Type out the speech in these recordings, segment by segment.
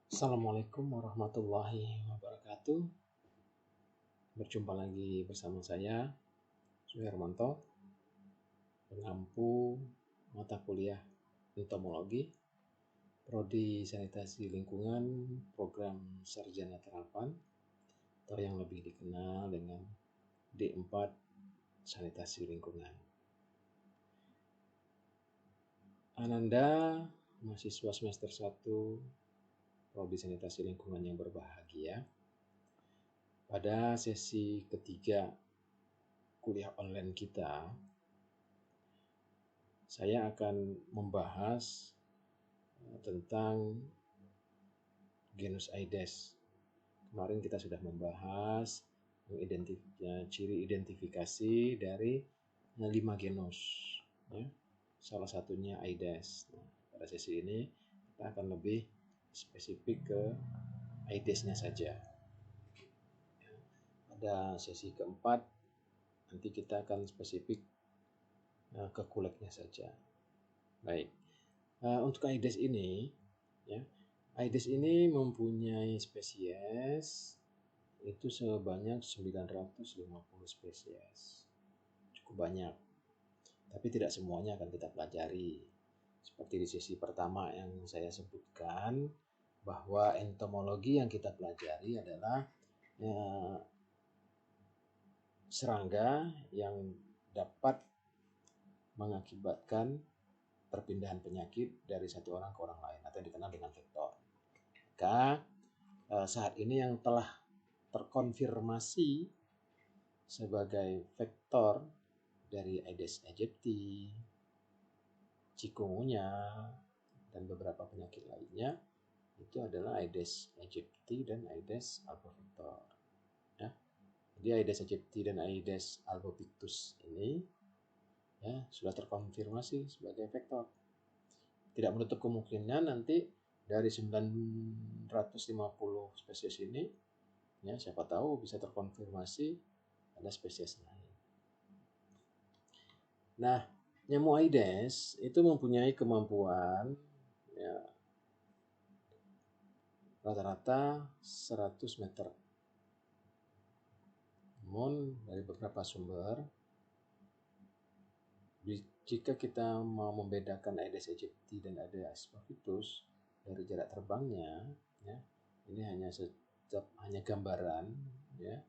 Assalamualaikum warahmatullahi wabarakatuh. Berjumpa lagi bersama saya, Suhermanto, pengampu mata kuliah entomologi, Prodi Sanitasi Lingkungan, Program Sarjana Terapan, atau yang lebih dikenal dengan D4 Sanitasi Lingkungan. Ananda, mahasiswa semester 1 Prodi Sanitasi Lingkungan yang berbahagia. Pada sesi ketiga kuliah online kita, saya akan membahas tentang genus Aedes. Kemarin kita sudah membahas ciri identifikasi dari 5 genus, ya. Salah satunya Aedes. Nah, pada sesi ini kita akan lebih spesifik ke Aedesnya saja. Pada sesi keempat nanti kita akan spesifik ke kuleknya saja. Baik. Untuk Aedes ini, ya, Aedes ini mempunyai spesies itu sebanyak 950 spesies. Cukup banyak. Tapi tidak semuanya akan kita pelajari. Seperti di sesi pertama yang saya sebutkan, bahwa entomologi yang kita pelajari adalah serangga yang dapat mengakibatkan perpindahan penyakit dari satu orang ke orang lain atau yang dikenal dengan vektor. Maka saat ini yang telah terkonfirmasi sebagai vektor dari Aedes aegypti, chikungunya, dan beberapa penyakit lainnya itu adalah Aedes aegypti dan Aedes albopictus. Ya. Jadi Aedes aegypti dan Aedes albopictus ini ya sudah terkonfirmasi sebagai vektor. Tidak menutup kemungkinan nanti dari 950 spesies ini, ya siapa tahu bisa terkonfirmasi ada spesies lain. Nah, nyamuk Aedes itu mempunyai kemampuan ya, rata-rata 100 meter. Namun dari beberapa sumber, jika kita mau membedakan Aedes aegypti dan Aedes albopictus dari jarak terbangnya, ya, ini hanya gambaran, ya.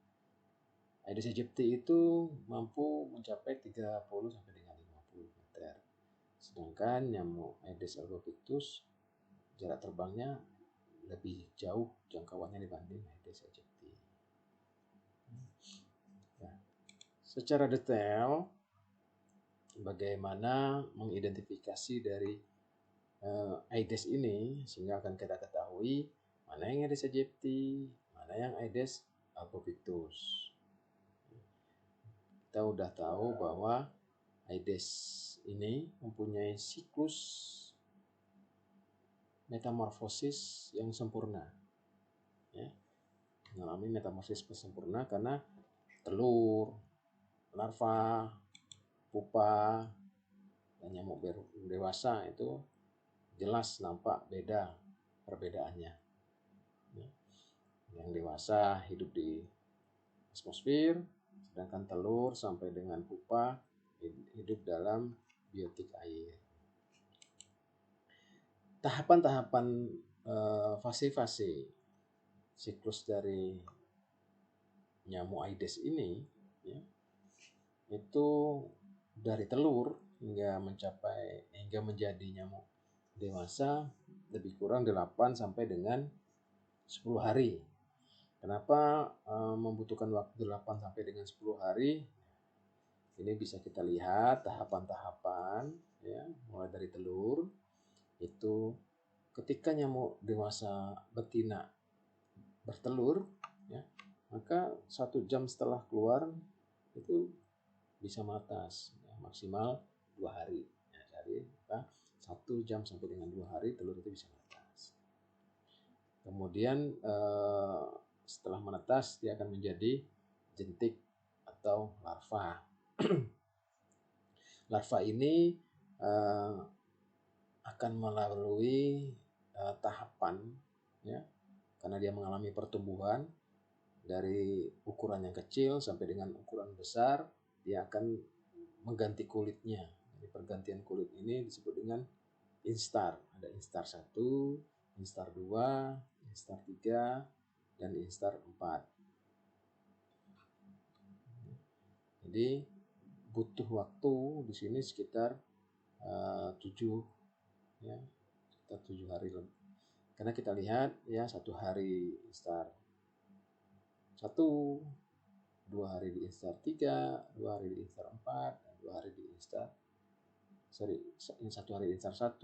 Aedes aegypti itu mampu mencapai 30 sampai dengan 50 meter. Sedangkan nyamuk Aedes albopictus jarak terbangnya lebih jauh jangkauannya dibanding Aedes aegypti. Nah, secara detail bagaimana mengidentifikasi dari Aedes ini sehingga akan kita ketahui mana yang Aedes aegypti, mana yang Aedes albopictus. Kita udah tahu bahwa Aedes ini mempunyai siklus metamorfosis yang sempurna, ya. Mengalami metamorfosis sempurna karena telur, larva, pupa, dan nyamuk dewasa itu jelas nampak beda perbedaannya. Yang dewasa hidup di atmosfer, sedangkan telur sampai dengan pupa hidup dalam biotik air. Tahapan-tahapan fase-fase siklus dari nyamuk Aedes ini, ya, itu dari telur hingga menjadi nyamuk dewasa lebih kurang 8 sampai dengan 10 hari. Kenapa membutuhkan waktu 8 sampai dengan 10 hari? Ini bisa kita lihat tahapan-tahapan, ya, mulai dari telur itu ketika nyamuk dewasa betina bertelur, ya, maka 1 jam setelah keluar itu bisa menetas, ya, maksimal 2 hari. Ya, jadi 1 jam sampai dengan 2 hari telur itu bisa menetas. Kemudian setelah menetas dia akan menjadi jentik atau larva. Larva ini akan melalui tahapan, ya, karena dia mengalami pertumbuhan dari ukuran yang kecil sampai dengan ukuran besar, dia akan mengganti kulitnya. Jadi pergantian kulit ini disebut dengan instar. Ada instar 1, instar 2, instar 3, dan instar 4. Jadi butuh waktu di sini sekitar 7 ya, sekitar 7 hari lebih. Karena kita lihat ya, 1 hari instar 1, 2 hari di instar 3, 2 hari di instar 4, dan 2 hari di instar 1 hari di instar 1,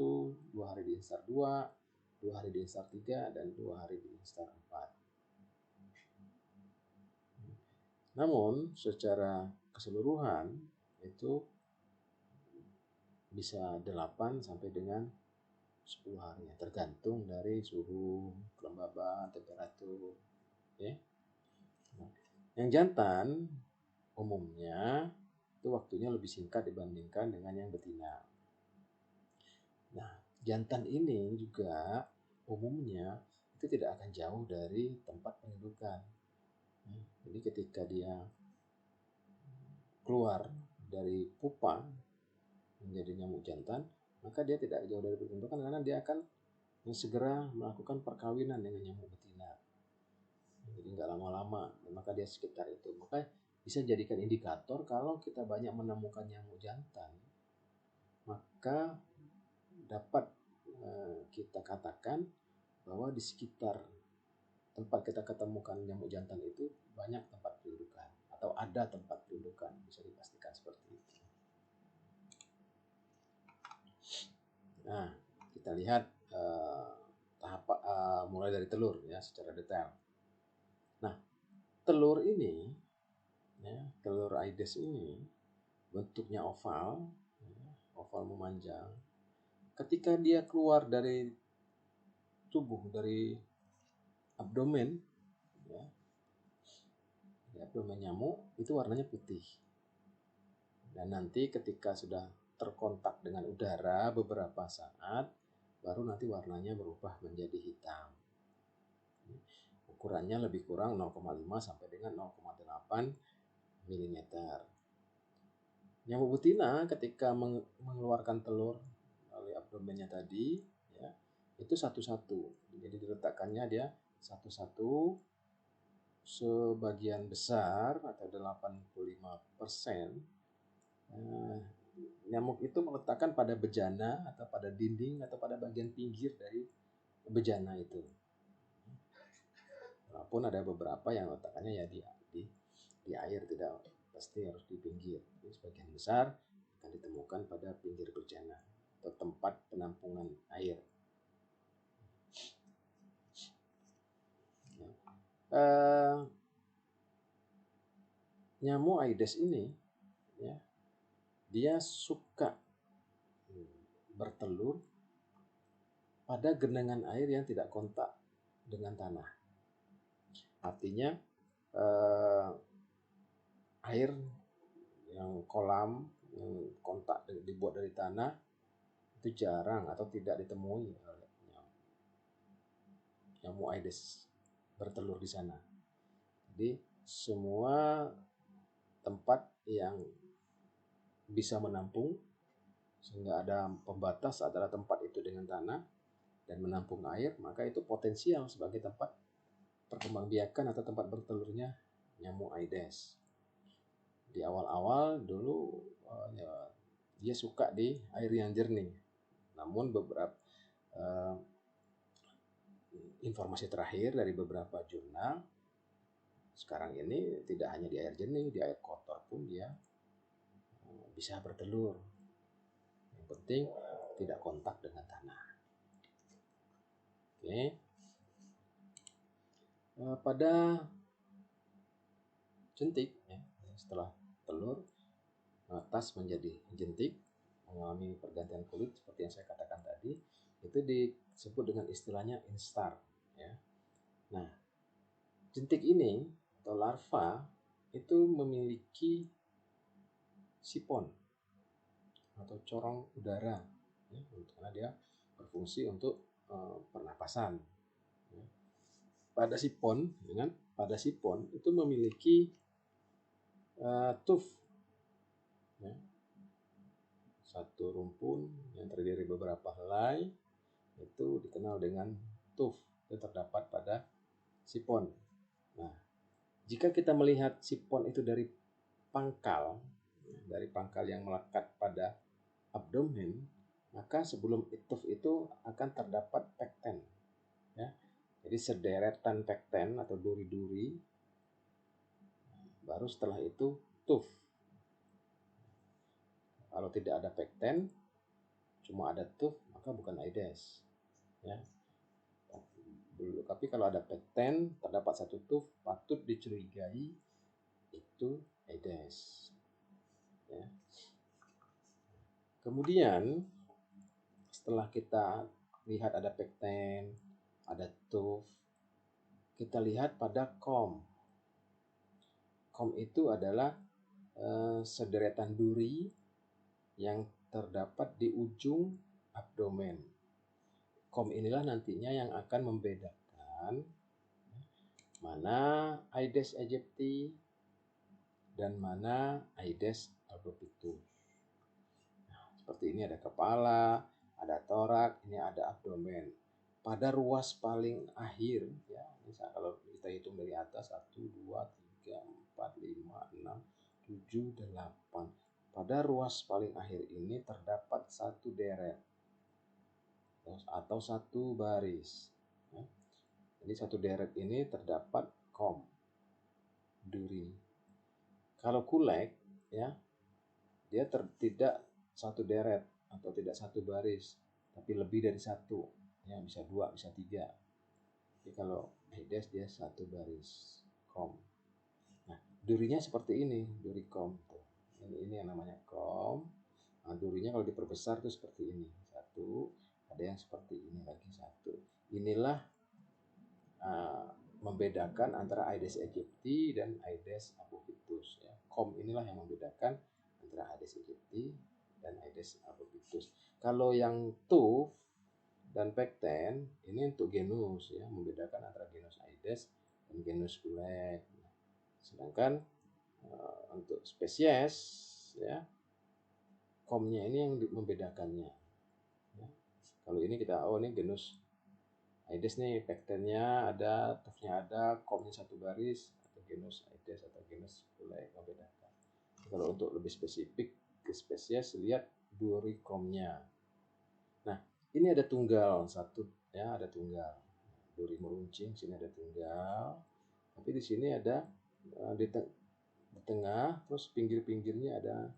2 hari di instar 2, 2 hari di instar 3, dan 2 hari di instar 4. Namun secara keseluruhan itu bisa 8 sampai dengan 10 hari, tergantung dari suhu, kelembaban, temperatur, ya. Nah, yang jantan umumnya itu waktunya lebih singkat dibandingkan dengan yang betina. Nah, jantan ini juga umumnya itu tidak akan jauh dari tempat pendudukan. Jadi ketika dia keluar dari pupa menjadi nyamuk jantan, maka dia tidak jauh dari pendudukan karena dia akan segera melakukan perkawinan dengan nyamuk betina. Jadi nggak lama-lama, maka dia sekitar itu. Maka bisa jadikan indikator kalau kita banyak menemukan nyamuk jantan, maka dapat kita katakan bahwa di sekitar tempat kita ketemukan nyamuk jantan itu banyak tempat pendudukan atau ada tempat pendudukan, bisa dipastikan seperti itu. Nah, kita lihat tahap mulai dari telur ya secara detail. Nah, telur ini ya, telur Aedes ini bentuknya oval, ya, oval memanjang. Ketika dia keluar dari tubuh, dari abdomen, ya, di abdomen nyamuk itu warnanya putih. Dan nanti ketika sudah terkontak dengan udara beberapa saat, baru nanti warnanya berubah menjadi hitam. Ukurannya lebih kurang 0,5 sampai dengan 0,8 mm. Nyamuk betina ketika mengeluarkan telur melalui abdomennya tadi, ya, itu satu-satu. Jadi diletakkannya dia satu-satu, sebagian besar atau 85%. Nyamuk itu meletakkan pada bejana atau pada dinding atau pada bagian pinggir dari bejana itu. Walaupun ada beberapa yang letakkannya ya di air, tidak pasti harus di pinggir. Jadi sebagian besar akan ditemukan pada pinggir bejana atau tempat penampungan air. Nyamuk Aedes ini ya, dia suka bertelur pada genangan air yang tidak kontak dengan tanah. Artinya air yang kolam yang kontak dibuat dari tanah itu jarang atau tidak ditemui oleh nyamuk Aedes bertelur di sana. Jadi semua tempat yang bisa menampung sehingga ada pembatas antara tempat itu dengan tanah dan menampung air, maka itu potensial sebagai tempat perkembangbiakan atau tempat bertelurnya nyamuk Aedes. Di awal-awal dulu ya, dia suka di air yang jernih. Namun beberapa informasi terakhir dari beberapa jurnal sekarang ini tidak hanya di air jernih, di air kotor pun dia bisa bertelur. Yang penting tidak kontak dengan tanah. Oke. Pada jentik ya, setelah telur netas menjadi jentik, mengalami pergantian kulit seperti yang saya katakan tadi, itu disebut dengan istilahnya instar ya. Nah, jentik ini atau larva itu memiliki sipon atau corong udara ya, karena dia berfungsi untuk pernapasan ya. pada sipon, pada sipon itu memiliki tuf, ya. Satu rumpun yang terdiri dari beberapa helai itu dikenal dengan tuf, itu terdapat pada sipon. Nah, jika kita melihat sipon itu dari pangkal yang melekat pada abdomen, maka sebelum tuf itu akan terdapat pekten, ya. Jadi sederetan pekten atau duri-duri, baru setelah itu tuf. Kalau tidak ada pekten, cuma ada tuf, maka bukan Aedes, ya. Tapi kalau ada pekten, terdapat satu tuf, patut dicurigai itu Aedes, ya. Kemudian setelah kita lihat ada pekten, ada tuf, kita lihat pada kom. Kom itu adalah sederetan duri yang terdapat di ujung abdomen. Kom inilah nantinya yang akan membedakan mana Aedes aegypti dan mana Aedes albopictus. Nah, seperti ini ada kepala, ada torak, ini ada abdomen. Pada ruas paling akhir, ya, misal kalau kita hitung dari atas 1, 2, 3, 4, 5, 6, 7, 8. Pada ruas paling akhir ini terdapat satu deret atau satu baris. Ya. Jadi satu deret ini terdapat kom, duri. Kalau kulek, ya, dia tidak satu deret atau tidak satu baris, tapi lebih dari satu, ya, bisa 2, bisa 3. Jadi kalau Aedes dia satu baris kom. Nah, durinya seperti ini, duri kom. Ini yang namanya kom. Nah, durinya kalau diperbesar itu seperti ini, satu. Ada yang seperti ini lagi, satu. Inilah membedakan antara Aedes aegypti dan Aedes albopictus, ya. Kom inilah yang membedakan antara Aedes aegypti dan Aedes albopictus. Kalau yang tuf dan pekten ini untuk genus, ya, membedakan antara genus Aedes dan genus kulek. Sedangkan untuk spesies, ya, komnya ini yang membedakannya. Ya. Kalau ini kita, ini genus Aedes nih, pektennya ada, tufnya ada, komnya satu baris, atau genus Aedes atau genus kulek membedakan. Kalau untuk lebih spesifik ke spesies, lihat duri komnya. Nah, ini ada tunggal satu, ya, ada tunggal. Duri meruncing, sini ada tunggal. Tapi di sini ada di tengah, terus pinggir-pinggirnya ada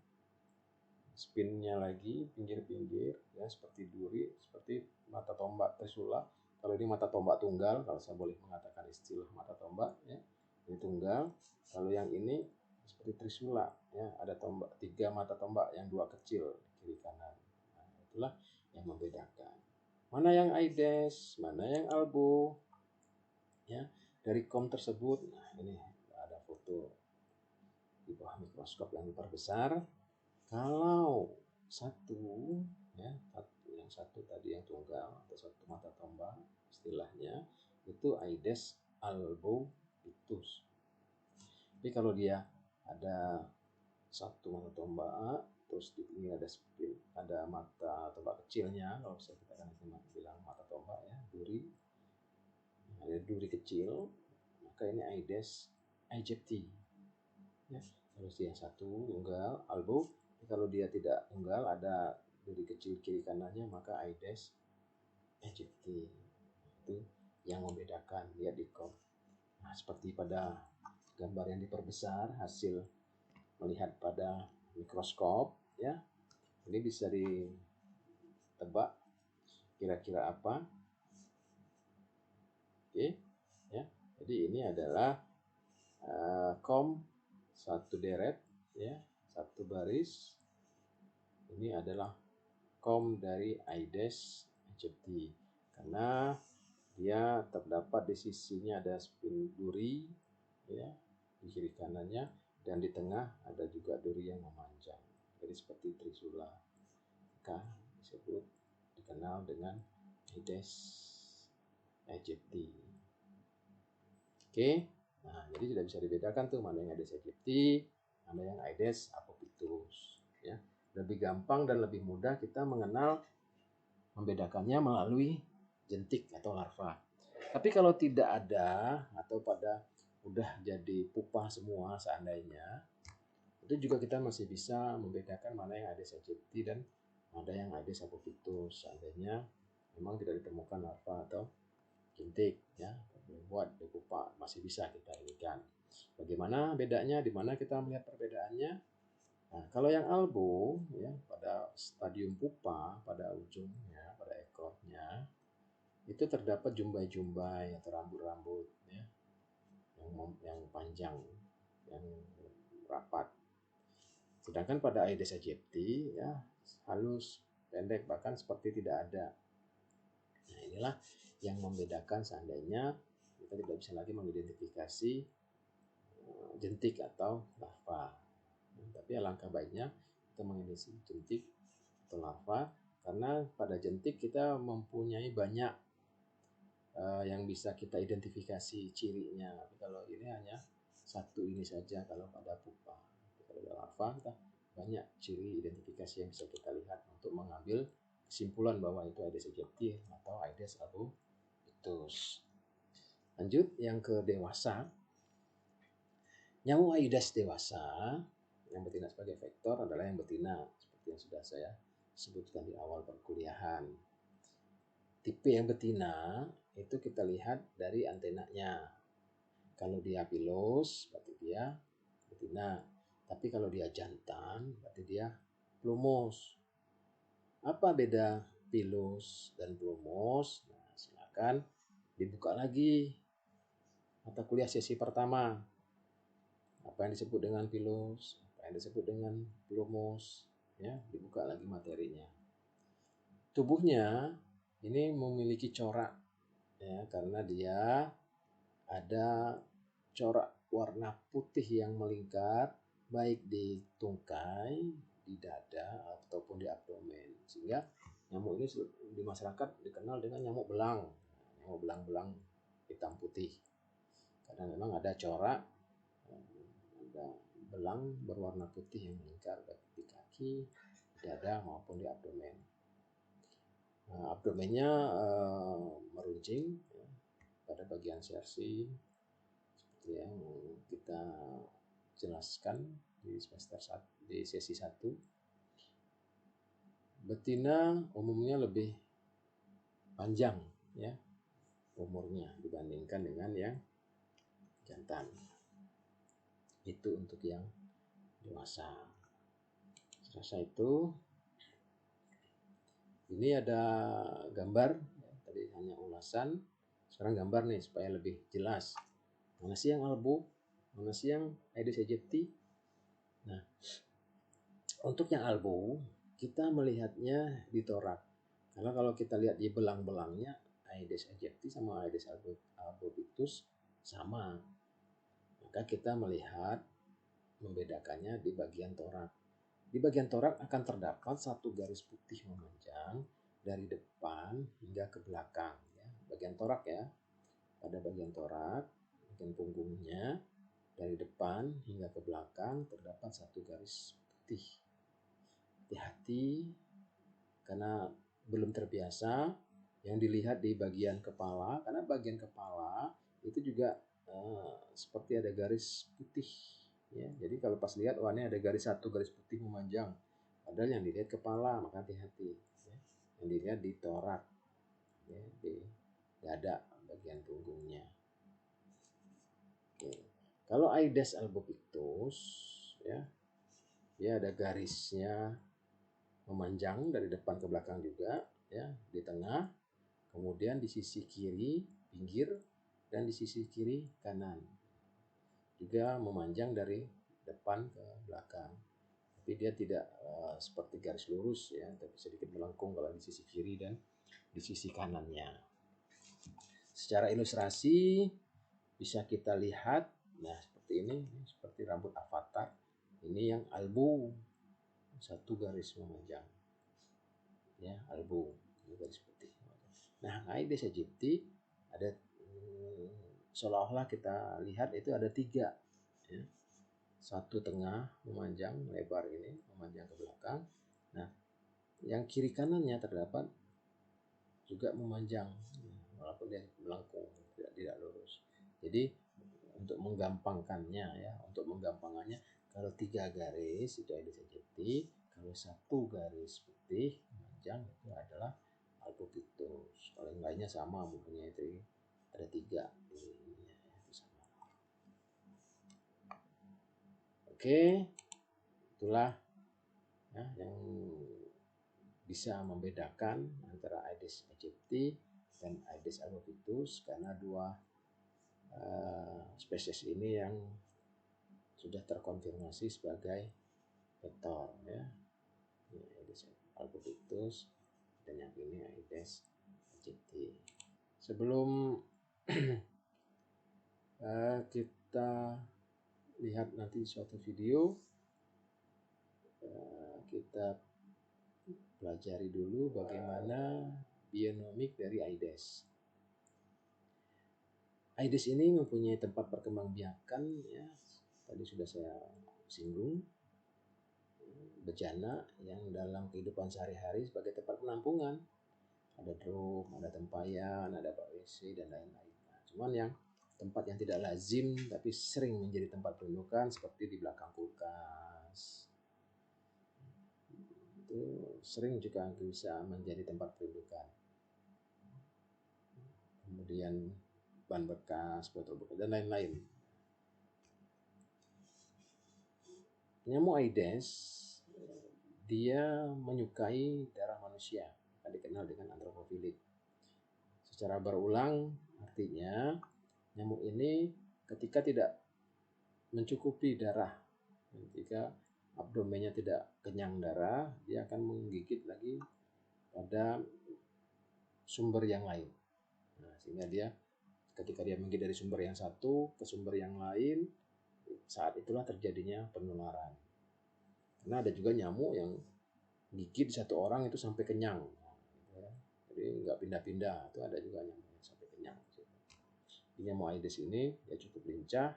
spinnya lagi, pinggir-pinggir, ya, seperti duri, seperti mata tombak trisula. Kalau ini mata tombak tunggal, kalau saya boleh mengatakan istilah mata tombak, ya, ini tunggal. Kalau yang ini seperti trisula, ya, ada tombak, 3 mata tombak, yang 2 kecil kiri kanan. Nah, itulah yang membedakan mana yang Aedes, mana yang albo, ya, dari kom tersebut. Nah, ini ada foto di bawah mikroskop yang diperbesar. Kalau satu, ya, yang satu tadi yang tunggal atau satu mata tombak istilahnya itu Aedes albopictus. Tapi kalau dia ada satu mata tombak, terus di sini ada spin, ada mata tombak kecilnya, kalau bisa kita kan bilang mata tombak, ya, duri, ada duri kecil, maka ini Aedes aegypti, ya. Kalau dia satu tunggal albo, kalau dia tidak tunggal ada duri kecil kiri kanannya, maka Aedes aegypti. Itu yang membedakan, lihat di kom. Nah, seperti pada gambar yang diperbesar, hasil melihat pada mikroskop, ya, ini bisa ditebak kira-kira apa. Oke, ya. Jadi ini adalah kom satu deret, ya, satu baris. Ini adalah kom dari Aedes aegypti karena dia terdapat di sisinya ada spin duri, ya, di kiri kanannya, dan di tengah ada juga duri yang memanjang. Jadi seperti trisula, maka disebut dikenal dengan Aedes aegypti. Oke. Nah, jadi sudah bisa dibedakan tuh mana yang Aedes aegypti, mana yang Aedes albopictus. Ya. Lebih gampang dan lebih mudah kita mengenal membedakannya melalui jentik atau larva. Tapi kalau tidak ada atau pada udah jadi pupa semua seandainya, itu juga kita masih bisa membedakan mana yang Aedes aegypti dan mana yang Aedes albopictus seandainya memang tidak ditemukan larva atau jentik ya buat di pupa masih bisa kita ini kan. Bagaimana bedanya? Di mana kita melihat perbedaannya? Nah, kalau yang albo ya pada stadium pupa pada ujungnya pada ekornya itu terdapat jumbai-jumbai atau rambut-rambut ya yang panjang yang rapat. Sedangkan pada Aedes aegypti ya halus, pendek bahkan seperti tidak ada. Nah, inilah yang membedakan seandainya kita tidak bisa lagi mengidentifikasi jentik atau larva. Tapi alangkah baiknya kita mengidentifikasi jentik atau larva karena pada jentik kita mempunyai banyak yang bisa kita identifikasi cirinya. Tapi kalau ini hanya satu ini saja kalau pada pupa. Kalau pada larva kita banyak ciri identifikasi yang bisa kita lihat untuk mengambil kesimpulan bahwa itu Aedes aegypti atau Aedes albopictus. Lanjut yang ke dewasa. Nyamuk Aedes dewasa yang betina sebagai vektor adalah yang betina seperti yang sudah saya sebutkan di awal perkuliahan. Tipe yang betina itu kita lihat dari antenanya. Kalau dia pilus berarti dia betina. Tapi kalau dia jantan berarti dia plumos. Apa beda pilus dan plumos? Nah, silakan dibuka lagi mata kuliah sesi pertama. Apa yang disebut dengan pilus, apa yang disebut dengan plumos, ya, dibuka lagi materinya. Tubuhnya ini memiliki corak ya karena dia ada corak warna putih yang melingkar baik di tungkai, di dada ataupun di abdomen. Sehingga nyamuk ini di masyarakat dikenal dengan nyamuk belang. Nyamuk belang-belang hitam putih. Karena memang ada corak ada belang berwarna putih yang melingkar baik di kaki, di dada maupun di abdomen. Abdomennya meruncing ya, pada bagian sersi seperti yang kita jelaskan di semester 1 di sesi 1. Betina umumnya lebih panjang ya umurnya dibandingkan dengan yang jantan. Itu untuk yang dewasa. Selesai itu ini ada gambar ya, tadi hanya ulasan, sekarang gambar nih supaya lebih jelas. Mana sih yang albo, mana sih yang Aedes aegypti. Nah, untuk yang albo kita melihatnya di torak. Karena kalau kita lihat di belang-belangnya Aedes aegypti sama Aedes albopictus sama. Maka kita melihat membedakannya di bagian torak. Di bagian torak akan terdapat satu garis putih memanjang dari depan hingga ke belakang. Ya. Bagian torak ya, pada bagian torak, bagian punggungnya dari depan hingga ke belakang terdapat satu garis putih. Hati-hati karena belum terbiasa yang dilihat di bagian kepala, karena bagian kepala itu juga seperti ada garis putih. Ya, jadi kalau pas lihat, wah ini ada garis putih memanjang. Padahal yang dilihat kepala, maka hati-hati. Ya. Yang dilihat di torak, ya, di dada bagian punggungnya. Oke. Kalau Aedes albopictus, ya, dia ada garisnya memanjang dari depan ke belakang juga, ya, di tengah, kemudian di sisi kiri pinggir dan di sisi kiri kanan. Juga memanjang dari depan ke belakang. Tapi dia tidak seperti garis lurus ya, tapi sedikit melengkung kalau di sisi kiri dan di sisi kanannya. Secara ilustrasi bisa kita lihat, nah seperti ini, seperti rambut avatar. Ini yang albo, satu garis memanjang. Ya, albo, garis putih. Nah, Aedes aegypti ada seolah-olah kita lihat itu ada 3, ya. Satu tengah memanjang lebar ini, memanjang ke belakang. Nah, yang kiri kanannya terdapat juga memanjang, walaupun dia melengkung, tidak lurus. Jadi untuk menggampangkannya, ya, kalau 3 garis itu aedes aegypti, kalau 1 garis putih memanjang itu adalah albopictus. Kalau yang lainnya sama, bukunya itu ada 3. Oke, itulah ya, yang bisa membedakan antara Aedes aegypti dan Aedes albopictus, karena 2 spesies ini yang sudah terkonfirmasi sebagai vektor, ya. Ini Aedes albopictus dan yang ini Aedes aegypti. Sebelum kita lihat nanti suatu video, kita pelajari dulu bagaimana bionomik dari Aedes. Aedes ini mempunyai tempat perkembangbiakan, ya, tadi sudah saya singgung, bejana yang dalam kehidupan sehari-hari sebagai tempat penampungan. Ada drum, ada tempayan, ada bak WC dan lain-lain. Nah, cuman yang tempat yang tidak lazim tapi sering menjadi tempat pendudukan seperti di belakang kulkas. Itu sering juga bisa menjadi tempat pendudukan. Kemudian ban bekas, botol bekas dan lain-lain. Nyamuk Aedes dia menyukai darah manusia, dikenal dengan antropofilik. Secara berulang, artinya nyamuk ini ketika tidak mencukupi darah, ketika abdomennya tidak kenyang darah, dia akan menggigit lagi pada sumber yang lain. Nah, sehingga dia ketika dia menggigit dari sumber yang satu ke sumber yang lain, saat itulah terjadinya penularan. Karena ada juga nyamuk yang gigit satu orang itu sampai kenyang, jadi nggak pindah-pindah. Itu ada juga nyamuk yang sampai kenyang. Nyamuk Aedes ini dia cukup lincah,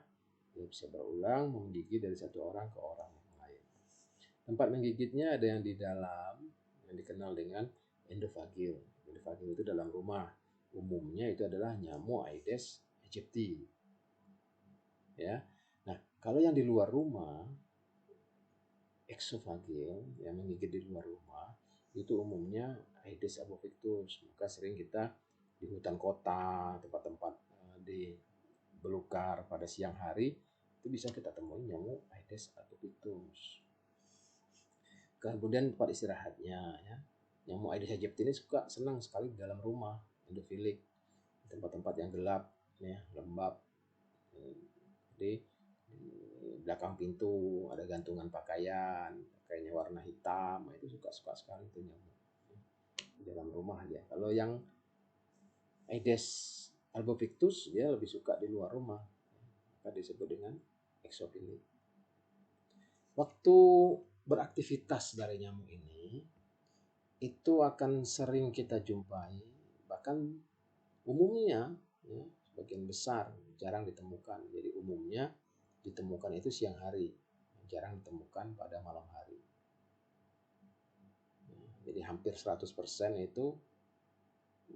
dia bisa berulang menggigit dari satu orang ke orang yang lain. Tempat menggigitnya ada yang di dalam, yang dikenal dengan endofagil. Endofagil itu dalam rumah. Umumnya itu adalah nyamuk Aedes aegypti. Ya. Nah, kalau yang di luar rumah, exofagil, yang menggigit di luar rumah, itu umumnya Aedes albopictus. Maka sering kita di hutan kota, tempat-tempat di belukar pada siang hari, itu bisa kita temui nyamuk Aedes albopictus. Kemudian tempat istirahatnya, ya. Nyamuk Aedes aegypti ini senang sekali di dalam rumah, endofilik, tempat-tempat yang gelap, ya, lembab. Jadi di belakang pintu ada gantungan pakaiannya warna hitam, itu suka sekali itu nyamuk di dalam rumah dia. Kalau yang Aedes albopictus dia lebih suka di luar rumah, maka disebut dengan exofilik. Waktu beraktivitas dari nyamuk ini itu akan sering kita jumpai, bahkan umumnya, ya, sebagian besar jarang ditemukan. Jadi umumnya ditemukan itu siang hari, jarang ditemukan pada malam hari. Jadi hampir 100% itu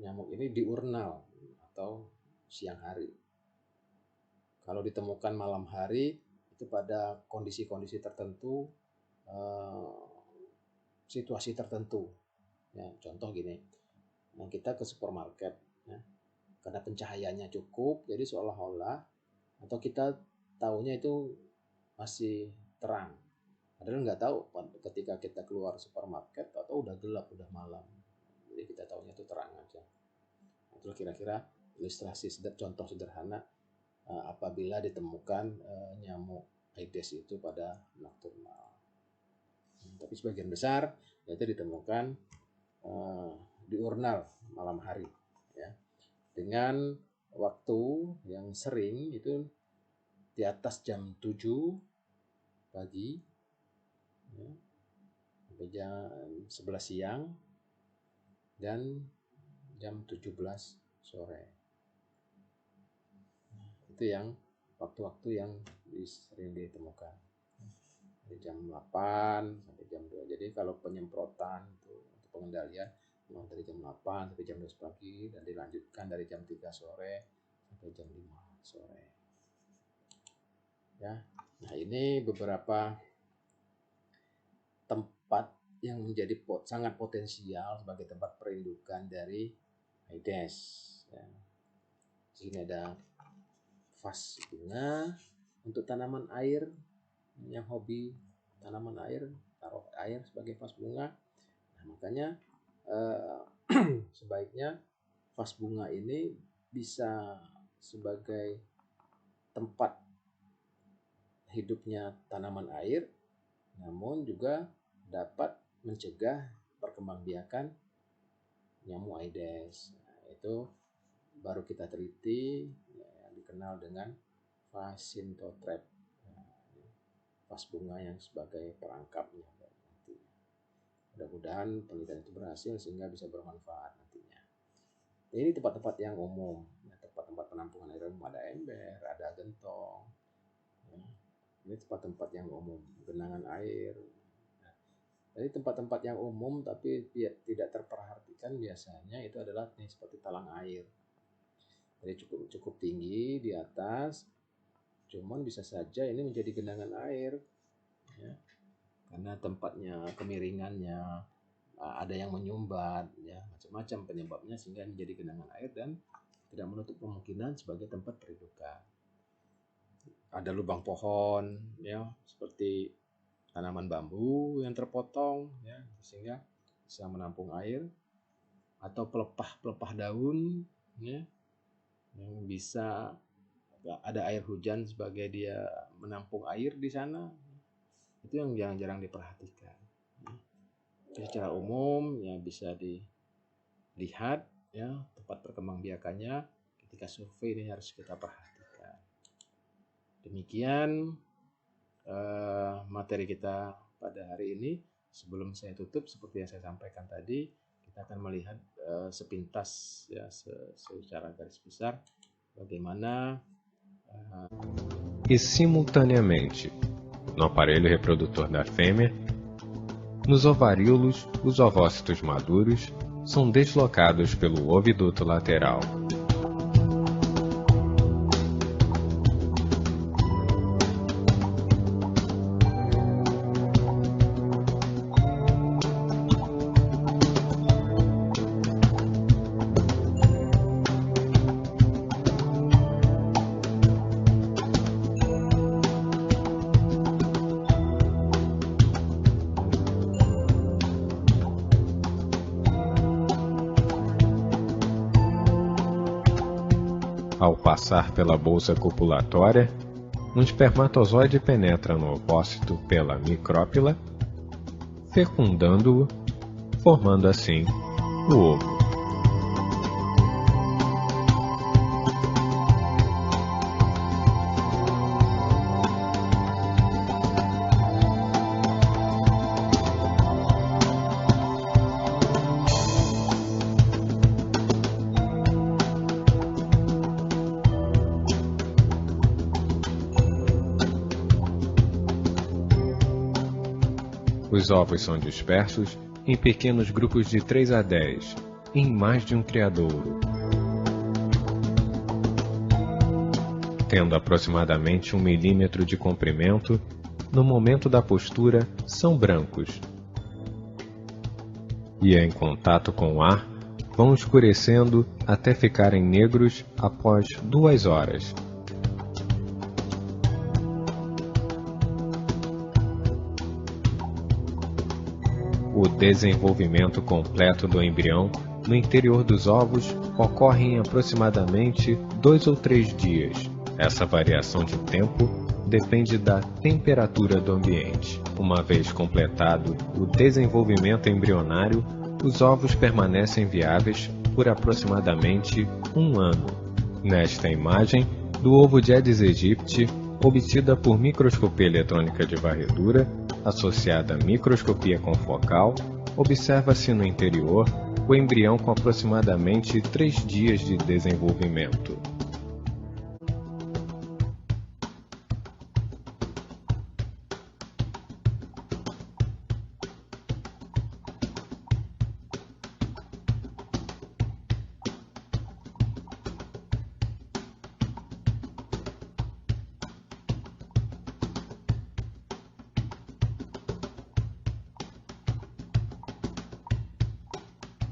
nyamuk ini diurnal atau siang hari. Kalau ditemukan malam hari itu pada kondisi-kondisi tertentu, situasi tertentu. Ya, contoh gini, nah kita ke supermarket, ya, karena pencahayaannya cukup, jadi seolah-olah atau kita tahunya itu masih terang. Padahal nggak tahu ketika kita keluar supermarket atau udah gelap, udah malam. Jadi kita tahunya itu terang aja. Itu kira-kira ilustrasi contoh sederhana apabila ditemukan nyamuk Aedes itu pada nokturnal. Tapi sebagian besar itu ditemukan diurnal malam hari, ya, dengan waktu yang sering itu di atas jam 7 pagi, ya, sampai jam 11 siang dan jam 17 sore. Itu yang waktu-waktu yang sering ditemukan. Dari jam 8 sampai jam 2. Jadi kalau penyemprotan itu untuk pengendalian dari jam 8 sampai jam 12 pagi dan dilanjutkan dari jam 3 sore sampai jam 5 sore. Ya. Nah, ini beberapa tempat yang menjadi sangat potensial sebagai tempat perindukan dari Aedes. Ya. Di sini ada vas bunga untuk tanaman air yang hobi tanaman air, taruh air sebagai vas bunga. Nah, makanya sebaiknya vas bunga ini bisa sebagai tempat hidupnya tanaman air, namun juga dapat mencegah perkembangbiakan nyamuk Aedes. Nah, itu baru kita teliti yang dikenal dengan Phacyntotrap, vas bunga yang sebagai perangkapnya. Mudah-mudahan penelitian itu berhasil sehingga bisa bermanfaat nantinya. Ini tempat-tempat yang umum, tempat-tempat penampungan air umum, ada ember, ada gentong. Ini tempat-tempat yang umum, genangan air. Jadi tempat-tempat yang umum tapi tidak terperhatikan biasanya itu adalah seperti talang air. Jadi cukup tinggi di atas, cuman bisa saja ini menjadi genangan air, ya, karena tempatnya kemiringannya, ada yang menyumbat, ya, macam-macam penyebabnya sehingga menjadi genangan air dan tidak menutup kemungkinan sebagai tempat perindukan. Ada lubang pohon, ya, seperti tanaman bambu yang terpotong, ya, sehingga bisa menampung air, atau pelepah daun, ya, yang bisa ada air hujan sebagai dia menampung air di sana. Itu yang jarang-jarang diperhatikan. Secara umum ya bisa dilihat, ya, tempat perkembangbiakannya ketika survei ini harus kita perhatikan. Demikian materi kita pada hari ini. Sebelum saya tutup, seperti yang saya sampaikan tadi, kita akan melihat sepintas, ya, secara garis besar bagaimana e simultaneamente, no aparelho reprodutor da fêmea, nos ovaríolos, os ovócitos maduros são deslocados pelo oviduto lateral. Ao passar pela bolsa copulatória, um espermatozoide penetra no ovócito pela micrópila, fecundando-o, formando assim o ovo. Os ovos são dispersos em pequenos grupos de 3 a 10, em mais de um criadouro. Tendo aproximadamente 1 milímetro de comprimento, no momento da postura são brancos. E em contato com o ar, vão escurecendo até ficarem negros após 2 horas. O desenvolvimento completo do embrião no interior dos ovos ocorre em aproximadamente 2 ou 3 dias. Essa variação de tempo depende da temperatura do ambiente. Uma vez completado o desenvolvimento embrionário, os ovos permanecem viáveis por aproximadamente 1 ano. Nesta imagem do ovo de Aedes aegypti, obtida por microscopia eletrônica de varredura, associada à microscopia confocal, observa-se no interior o embrião com aproximadamente 3 dias de desenvolvimento.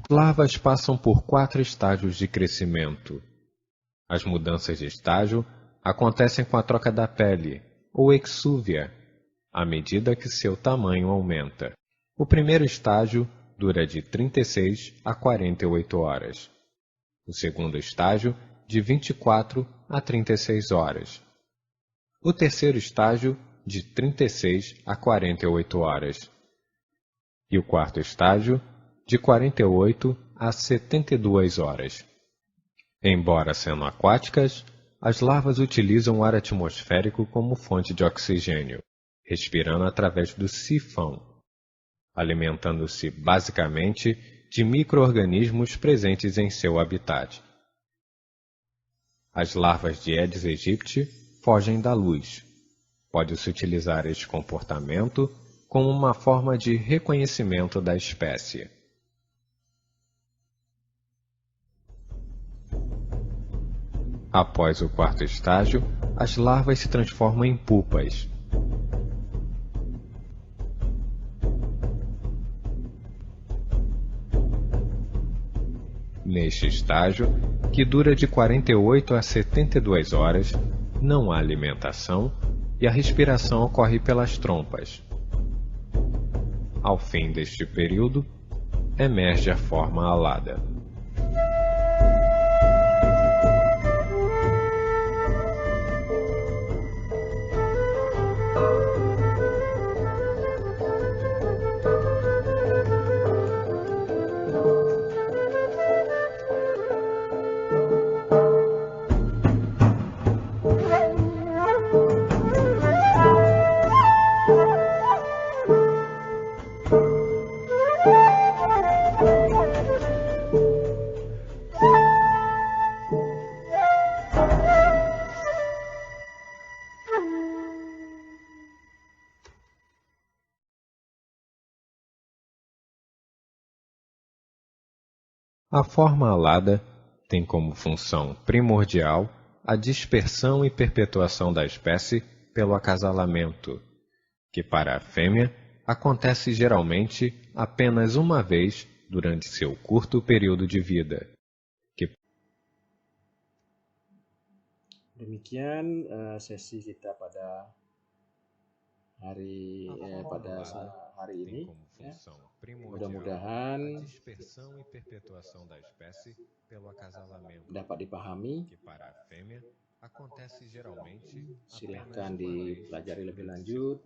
Larvas passam por 4 estágios de crescimento. As mudanças de estágio acontecem com a troca da pele, ou exúvia, à medida que seu tamanho aumenta. O primeiro estágio dura de 36 a 48 horas. O segundo estágio, de 24 a 36 horas. O terceiro estágio, de 36 a 48 horas. E o quarto estágio, de 48 a 72 horas. Embora sendo aquáticas, as larvas utilizam o ar atmosférico como fonte de oxigênio, respirando através do sifão, alimentando-se basicamente de micro-organismos presentes em seu habitat. As larvas de Aedes aegypti fogem da luz. Pode-se utilizar este comportamento como uma forma de reconhecimento da espécie. Após o quarto estágio, as larvas se transformam em pupas. Neste estágio, que dura de 48 a 72 horas, não há alimentação e a respiração ocorre pelas trompas. Ao fim deste período, emerge a forma alada. A forma alada tem como função primordial a dispersão e perpetuação da espécie pelo acasalamento, que para a fêmea acontece geralmente apenas uma vez durante seu curto período de vida. Demikian sesi kita pada hari ini. Mudah-mudahan dapat dipahami. Silahkan dipelajari lebih lanjut.